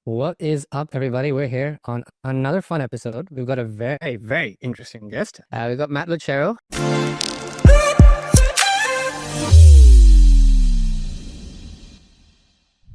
What is up, everybody? We're here on another fun episode. We've got a very, very interesting guest. We've got Matt Lucero.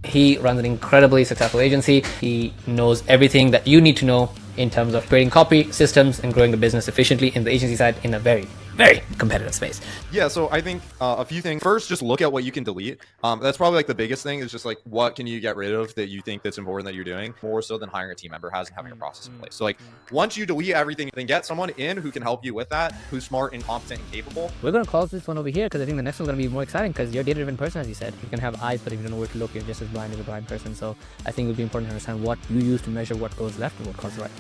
He runs an incredibly successful agency. He knows everything that you need to know in terms of creating copy, systems, and growing the business efficiently in the agency side in a very, very competitive space. Yeah, so I think a few things. First, just look at what you can delete. That's probably like the biggest thing is just like what can you get rid of that you think that's important that you're doing more so than hiring a team member has and having a process in place. So like once you delete everything, then get someone in who can help you with that, who's smart and competent and capable. We're going to close this one over here because I think the next one's going to be more exciting because you're a data-driven person, as you said. You can have eyes, but if you don't know where to look, you're just as blind as a blind person. So I think it would be important to understand what you use to measure what goes left and what goes right.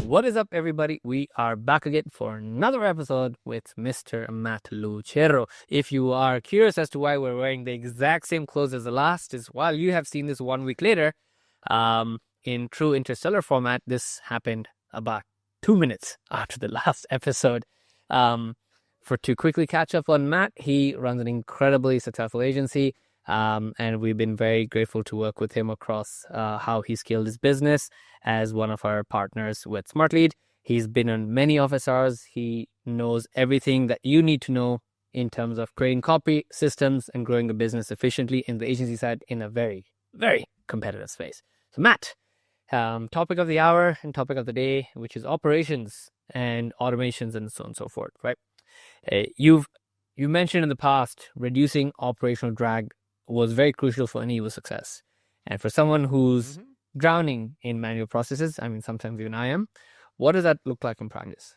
What is up, everybody? We are back again for another episode with Mr. Matt Lucero. If you are curious as to why we're wearing the exact same clothes as the last, is while you have seen this 1 week later, in true interstellar format, this happened about 2 minutes after the last episode. To quickly catch up on Matt, he runs an incredibly successful agency. And we've been very grateful to work with him across how he scaled his business as one of our partners with Smartlead. He's been on many office hours. He knows everything that you need to know in terms of creating copy, systems, and growing a business efficiently in the agency side in a very, very competitive space. So Matt, topic of the hour and topic of the day, which is operations and automations and so on and so forth, right? You mentioned in the past reducing operational drag was very crucial for Anevo's success. And for someone who's drowning in manual processes, I mean, sometimes even I am, what does that look like in practice?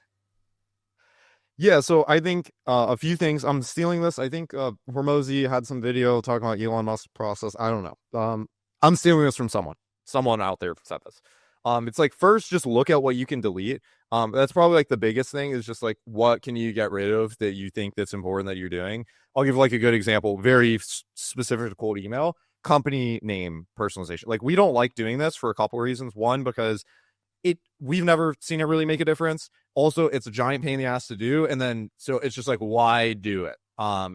Yeah, so I think a few things. I'm stealing this. I think Hormozy had some video talking about Elon Musk's process. I don't know. I'm stealing this from someone out there said this. It's like, first, just look at what you can delete. That's probably like the biggest thing is just like, what can you get rid of that you think that's important that you're doing? I'll give like a good example, very specific to cold email, company name personalization. Like we don't like doing this for a couple of reasons. One, because we've never seen it really make a difference. Also, it's a giant pain in the ass to do. And then, so it's just like, why do it?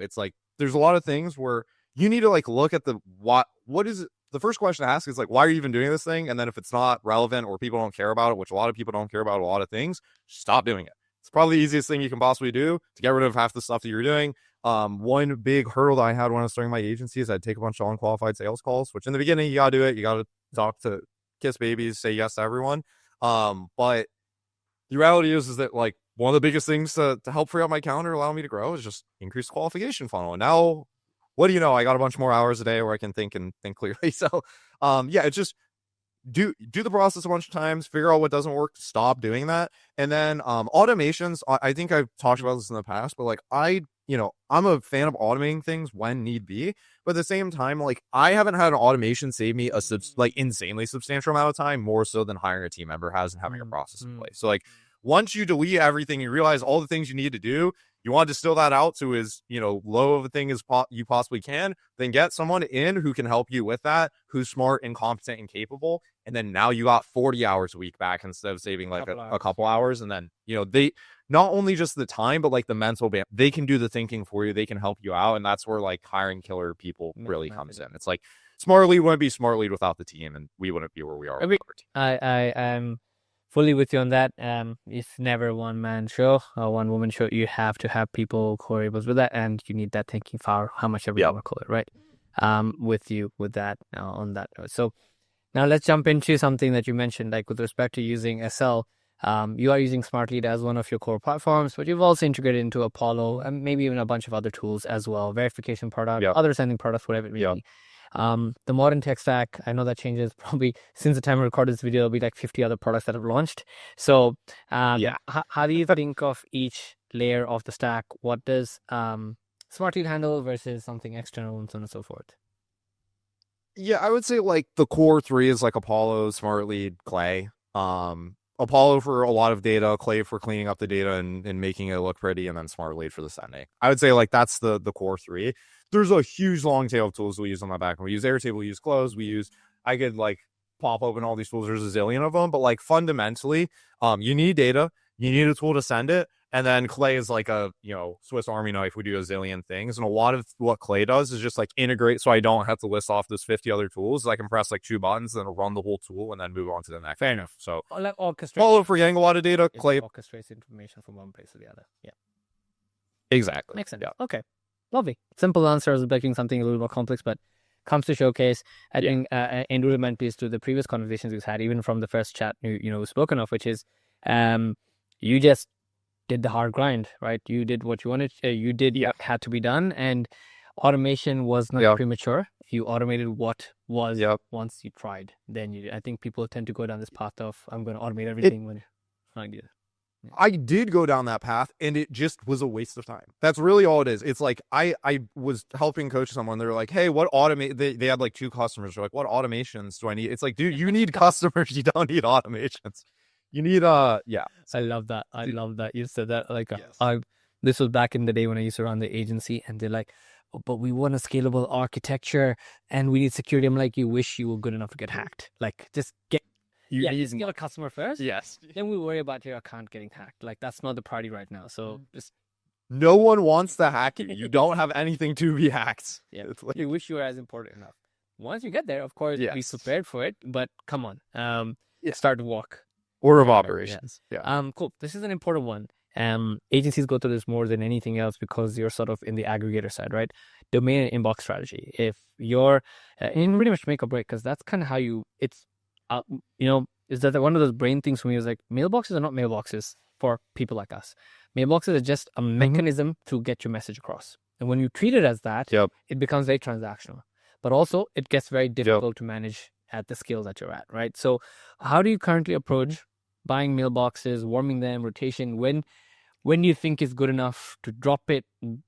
It's like, there's a lot of things where you need to like look at what is it? The first question to ask is like, why are you even doing this thing? And then if it's not relevant or people don't care about it, which a lot of people don't care about a lot of things, stop doing it. It's probably the easiest thing you can possibly do to get rid of half the stuff that you're doing. One big hurdle that I had when I was starting my agency is I'd take a bunch of unqualified sales calls, which in the beginning, you gotta do it. You gotta talk to kiss babies, say yes to everyone. But the reality is that like one of the biggest things to help free up my calendar, allow me to grow, is just increase the qualification funnel. And now, what do you know? I got a bunch more hours a day where I can think clearly. So, yeah, it's just do the process a bunch of times, figure out what doesn't work, stop doing that. And then automations, I think I've talked about this in the past, but like I'm a fan of automating things when need be, but at the same time, like I haven't had an automation save me a insanely substantial amount of time, more so than hiring a team member has and having a process in place. So like once you delete everything, you realize all the things you need to do, you want to distill that out to as low of a thing as you possibly can, then get someone in who can help you with that, who's smart and competent and capable. And then now you got 40 hours a week back instead of saving like a couple hours. And then, they not only just the time, but like the mental they can do the thinking for you. They can help you out. And that's where like hiring killer people really comes in. It's like Smartlead wouldn't be Smartlead without the team, and we wouldn't be where we are. I am fully with you on that. It's never one man show or one woman show. You have to have people who are able to do that, and you need that thinking power, how much ever you want to call it, right? With you with that on that. So now let's jump into something that you mentioned, like with respect to using SL. You are using Smartlead as one of your core platforms, but you've also integrated into Apollo and maybe even a bunch of other tools as well, verification product, other sending products, whatever it may be. The modern tech stack, I know that changes probably since the time I recorded this video. There'll be like 50 other products that have launched. So how do you think of each layer of the stack? What does Smartlead handle versus something external and so on and so forth? Yeah, I would say like the core three is like Apollo, Smartlead, Clay. Apollo for a lot of data, Clay for cleaning up the data and making it look pretty, and then Smartlead for the sending. I would say like that's the core three. There's a huge long tail of tools we use on that back. We use Airtable, we use Close, I could like pop open all these tools. There's a zillion of them, but like fundamentally, you need data. You need a tool to send it. And then Clay is like a, Swiss Army knife. We do a zillion things. And a lot of what Clay does is just like integrate so I don't have to list off those 50 other tools. I can press like 2 buttons, then run the whole tool and then move on to the next. Fair enough. So like orchestrate. Follow for getting a lot of data. It Clay orchestrates information from one place to the other. Yeah. Exactly. Makes sense. Yeah. Okay. Lovely. Simple answer. I was expecting something a little more complex, but comes to showcase, I think, in relevant piece to the previous conversations we've had, even from the first chat, we've spoken of, which is, you just did the hard grind, right? You did what you wanted. You did had to be done, and automation was not premature. You automated what was once you tried. Then I think people tend to go down this path of I'm going to automate everything when I do. I did go down that path, and it just was a waste of time. That's really all it is. It's like I was helping coach someone. They're like, "Hey, what automate?" They had like 2 customers. They're like, "What automations do I need?" It's like, dude, you need customers. You don't need automations. You need yeah. I love that. I love that you said that. Like, this was back in the day when I used to run the agency, and they're like, "Oh, but we want a scalable architecture, and we need security." I'm like, "You wish you were good enough to get hacked. Like, just get." Just get a customer first. Yes. Then we worry about your account getting hacked. Like, that's not the priority right now. So just. No one wants to hack you. You don't have anything to be hacked. Yeah. Like, you wish you were as important enough. Once you get there, of course, be prepared for it. But come on, start to walk. Order of operations. Yeah. Cool. This is an important one. Agencies go through this more than anything else because you're sort of in the aggregator side, right? Domain and inbox strategy. If you're in pretty much make or break, because that's kind of how it's. Is that one of those brain things for me is like mailboxes are not mailboxes for people like us. Mailboxes are just a mechanism to get your message across. And when you treat it as that, it becomes very transactional. But also it gets very difficult to manage at the scale that you're at, right? So how do you currently approach buying mailboxes, warming them, rotation? When do you think is good enough to drop it?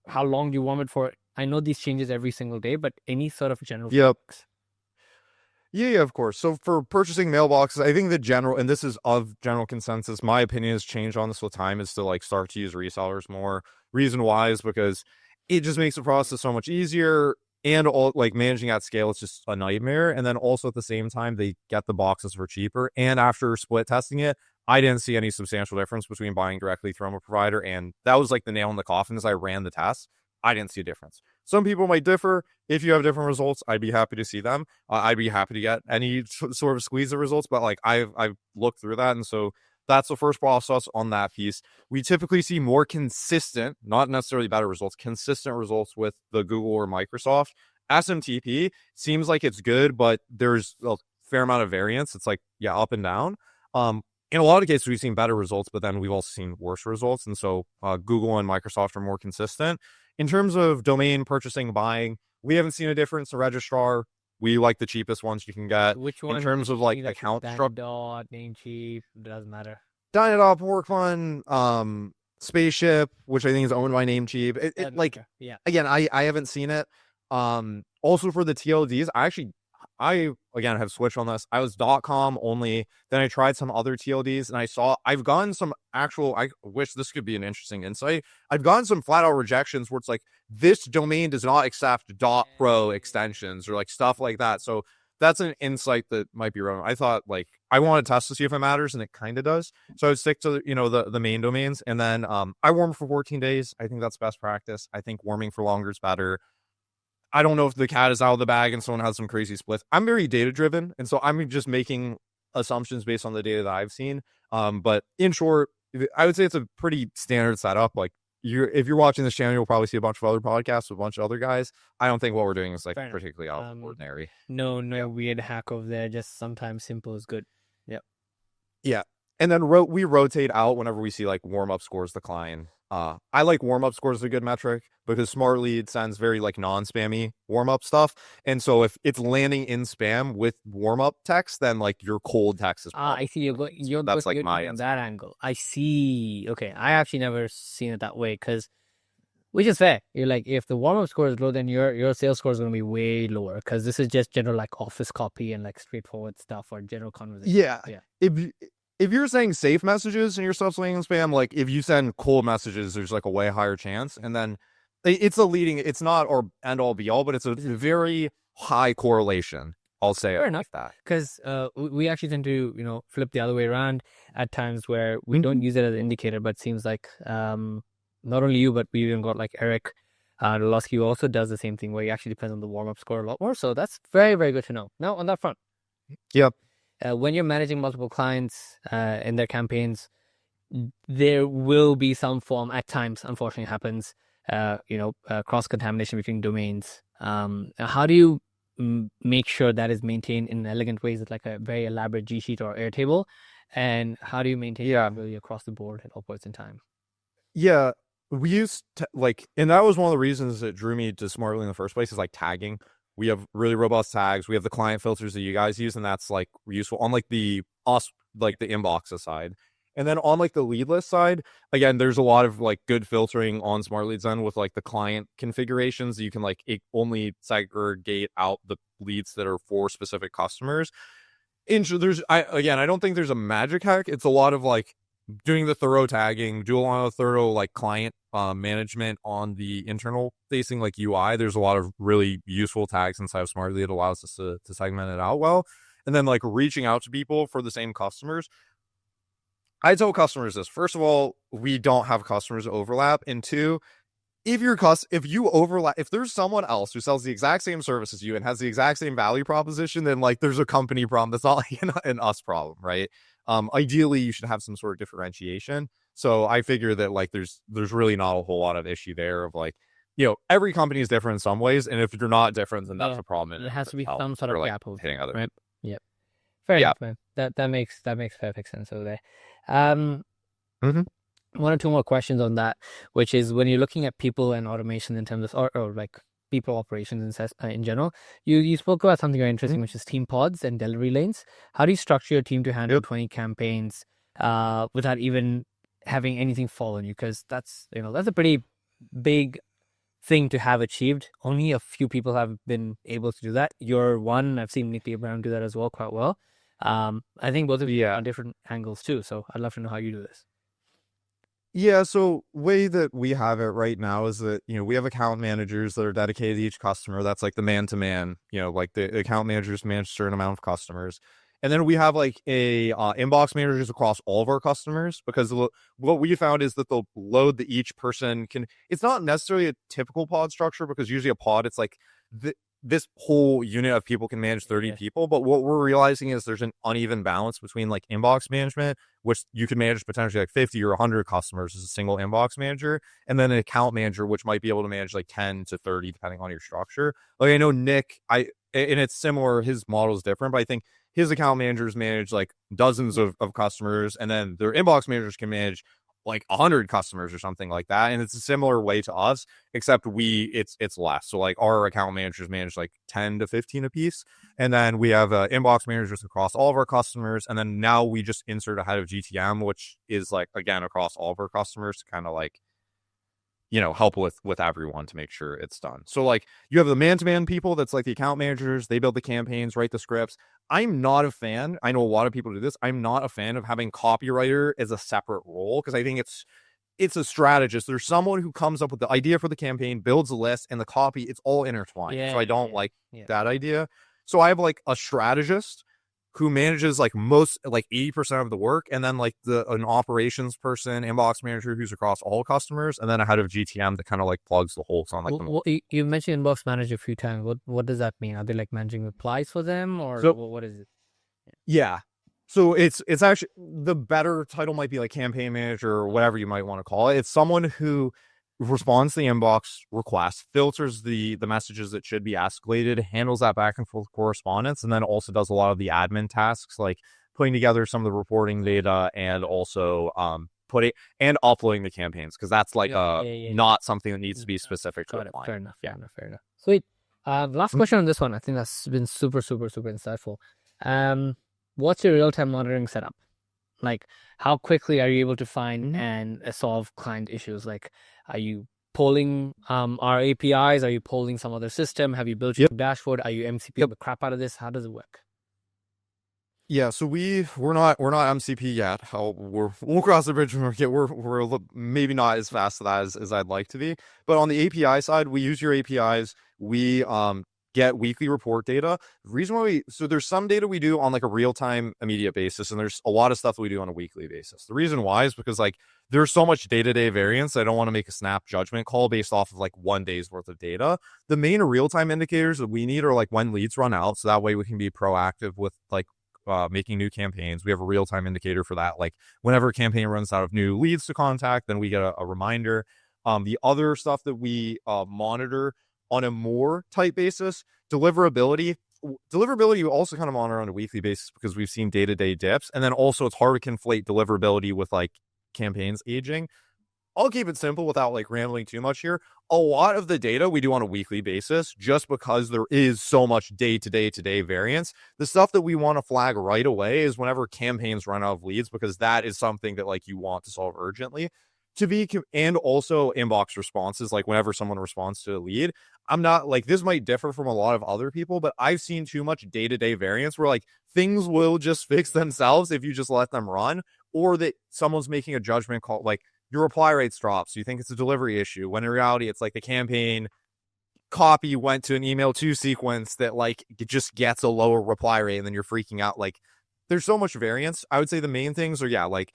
How long do you warm it for? I know these changes every single day, but any sort of general fix? Yeah, of course. So for purchasing mailboxes, I think and this is of general consensus, my opinion has changed on this with time, is to like start to use resellers more. Reason why is because it just makes the process so much easier, and all like managing at scale is just a nightmare. And then also at the same time, they get the boxes for cheaper. And after split testing it, I didn't see any substantial difference between buying directly from a provider. And that was like the nail in the coffin as I ran the test. I didn't see a difference. Some people might differ. If you have different results, I'd be happy to see them. I'd be happy to get any sort of squeeze of results, but like I've looked through that. And so that's the first process on that piece. We typically see more consistent, not necessarily better results, consistent results with the Google or Microsoft. SMTP seems like it's good, but there's a fair amount of variance. It's like, up and down. In a lot of cases, we've seen better results, but then we've also seen worse results. And so Google and Microsoft are more consistent. In terms of domain purchasing, buying, we haven't seen a difference. The registrar, we like the cheapest ones you can get. Which one? In terms of like account structure, Namecheap, doesn't matter. Dynadop, Workfun, Spaceship, which I think is owned by Namecheap. Again, I haven't seen it. Also for the TLDs, I again have switched on this. I was .com only. Then I tried some other TLDs, and I've gotten some actual. I wish this could be an interesting insight. I've gotten some flat out rejections where it's like, this domain does not accept .pro extensions or like stuff like that. So that's an insight that might be wrong. I thought like I want to test to see if it matters, and it kind of does. So I would stick to the main domains, and then I warm for 14 days. I think that's best practice. I think warming for longer is better. I don't know if the cat is out of the bag and someone has some crazy splits. I'm very data driven, and so I'm just making assumptions based on the data that I've seen. But in short, I would say it's a pretty standard setup. Like if you're watching this channel, you'll probably see a bunch of other podcasts with a bunch of other guys. I don't think what we're doing is like particularly out of ordinary. No weird hack over there. Just sometimes simple is good. Yep. Yeah. And then we rotate out whenever we see like warm up scores decline. I like warm up scores as a good metric because Smartlead sends very like non-spammy warm up stuff. And so if it's landing in spam with warm up text, then like your cold text is. I see you're that's like my on that angle. I see. Okay. I actually never seen it that way which is fair. You're like, if the warm up score is low, then your sales score is going to be way lower because this is just general like office copy and like straightforward stuff or general conversation. Yeah. If you're saying safe messages and your stuff's landing in spam, like if you send cold messages, there's like a way higher chance. And then it's not or end all be all, but it's a very high correlation I'll say Fair it enough. like that. Because we actually tend to, flip the other way around at times where we don't use it as an indicator, but it seems like not only you, but we even got like Eric Losky, who also does the same thing where he actually depends on the warm-up score a lot more. So that's very, very good to know. Now, on that front, Yep. when you're managing multiple clients in their campaigns, there will be some form at times, unfortunately, happens, cross-contamination between domains. How do you make sure that is maintained in elegant ways with like a very elaborate G sheet or Airtable? And how do you maintain that really across the board at all points in time? Yeah, we used to, and that was one of the reasons that drew me to Smartlead in the first place is like tagging. We have really robust tags. We have the client filters that you guys use, and that's like useful on like the inbox side. And then on like the lead list side, again, there's a lot of like good filtering on Smartlead's end with like the client configurations. You can like only segregate out the leads that are for specific customers. And so I don't think there's a magic hack. It's a lot of like doing the thorough tagging, do a lot of thorough like client management on the internal facing like UI. There's a lot of really useful tags inside of Smartlead. It allows us to segment it out well. And then like reaching out to people for the same customers. I tell customers this. First of all, we don't have customers overlap. And two, if you overlap, if there's someone else who sells the exact same service as you and has the exact same value proposition, then like there's a company problem. That's not like an us problem, right? Ideally, you should have some sort of differentiation. So I figure that like there's really not a whole lot of issue there of like, every company is different in some ways, and if you're not different, then that's a problem. There has to be some sort of gap hitting others, right? Yep. Fair enough, man. That makes perfect sense over there. One or two more questions on that, which is when you're looking at people and automation in terms of or like people operations in general, you spoke about something very interesting, which is team pods and delivery lanes. How do you structure your team to handle 20 campaigns without even having anything fall on you? Because that's a pretty big thing to have achieved. Only a few people have been able to do that. You're one. I've seen Nick Brown do that as well quite well. I think both of you on different angles too. So I'd love to know how you do this. Yeah, so way that we have it right now is that, we have account managers that are dedicated to each customer. That's like the man-to-man, like the account managers manage a certain amount of customers. And then we have like a inbox managers across all of our customers, because what we found is that the load that each person it's not necessarily a typical pod structure, because usually a pod, it's like this whole unit of people can manage 30 people. But what we're realizing is there's an uneven balance between like inbox management, which you can manage potentially like 50 or 100 customers as a single inbox manager, and then an account manager, which might be able to manage like 10 to 30, depending on your structure. Like I know Nick, and it's similar, his model is different, but I think his account managers manage like dozens of customers, and then their inbox managers can manage like 100 customers or something like that. And it's a similar way to us, except it's less. So like our account managers manage like 10 to 15 a piece. And then we have inbox managers across all of our customers. And then now we just insert a head of GTM, which is like, again, across all of our customers to kind of like, help with everyone to make sure it's done. So like you have the man-to-man people, that's like the account managers, they build the campaigns, write the scripts. I'm not a fan. I know a lot of people do this. I'm not a fan of having copywriter as a separate role, because I think it's a strategist. There's someone who comes up with the idea for the campaign, builds a list, and the copy, it's all intertwined. So I don't like that idea. So I have like a strategist who manages like 80% of the work, and then like an operations person, inbox manager who's across all customers, and then a head of GTM that kind of like plugs the holes on like you mentioned inbox manager a few times. What does that mean? Are they like managing replies for them, or what is it? Yeah. So it's actually, the better title might be like campaign manager or whatever you might want to call it. It's someone who responds to the inbox request, filters the messages that should be escalated, handles that back and forth correspondence, and then also does a lot of the admin tasks, like putting together some of the reporting data, and also uploading the campaigns, because that's like not something that needs to be specific to a client. Fair enough. Sweet. Last question on this one. I think that's been super, super, super insightful. What's your real-time monitoring setup? Like, how quickly are you able to find and solve client issues? Like, are you polling our APIs? Are you polling some other system? Have you built your dashboard? Are you MCP the crap out of this? How does it work? Yeah, so we're not MCP yet. We'll cross the bridge when we get. We're maybe not as fast as I'd like to be. But on the API side, we use your APIs. We get weekly report data. The reason why so there's some data we do on like a real-time immediate basis, and there's a lot of stuff that we do on a weekly basis. The reason why is because like there's so much day-to-day variance. I don't want to make a snap judgment call based off of like 1 day's worth of data. The main real-time indicators that we need are like when leads run out. So that way we can be proactive with like making new campaigns. We have a real-time indicator for that. Like whenever a campaign runs out of new leads to contact, then we get a reminder. The other stuff that we monitor on a more tight basis, deliverability we also kind of monitor on a weekly basis because we've seen day-to-day dips. And then also it's hard to conflate deliverability with like campaigns aging. I'll keep it simple without like rambling too much here. A lot of the data we do on a weekly basis, just because there is so much day-to-day variance. The stuff that we want to flag right away is whenever campaigns run out of leads, because that is something that like you want to solve urgently. And also inbox responses, like whenever someone responds to a lead. I'm not like, this might differ from a lot of other people, but I've seen too much day-to-day variance where like things will just fix themselves if you just let them run, or that someone's making a judgment call, like your reply rates drop, so you think it's a delivery issue, when in reality it's like the campaign copy went to an email to sequence that like it just gets a lower reply rate, and then you're freaking out. Like there's so much variance. I would say the main things are like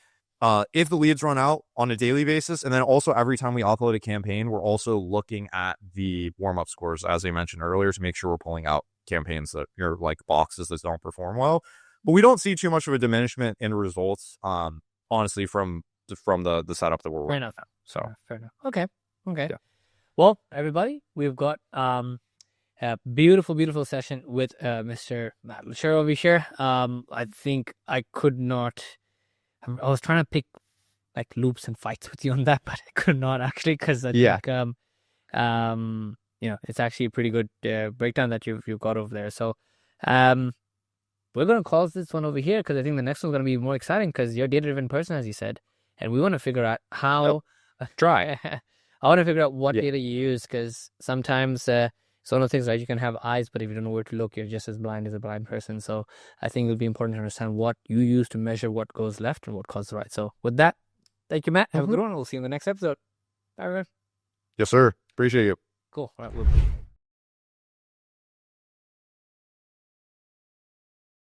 if the leads run out on a daily basis, and then also every time we upload a campaign, we're also looking at the warm-up scores, as I mentioned earlier, to make sure we're pulling out campaigns that are like boxes that don't perform well. But we don't see too much of a diminishment in results, honestly, from the setup that we're working. Fair enough. So fair enough. Okay. Yeah. Well, everybody, we've got a beautiful session with Mr. Matt Lucero over here. I think I could not. I was trying to pick like loops and fights with you on that, but I could not actually, because I think it's actually a pretty good breakdown that you've got over there. So we're going to close this one over here, because I think the next one's going to be more exciting, because you're a data-driven person, as you said, and we want to figure out how I want to figure out what data you use, because sometimes it's one of the things, right? You can have eyes, but if you don't know where to look, you're just as blind as a blind person. So I think it'll be important to understand what you use to measure what goes left and what goes right. So with that, thank you, Matt. Have a good one. We'll see you in the next episode. Bye, everyone. Yes, sir. Appreciate you. Cool. All right.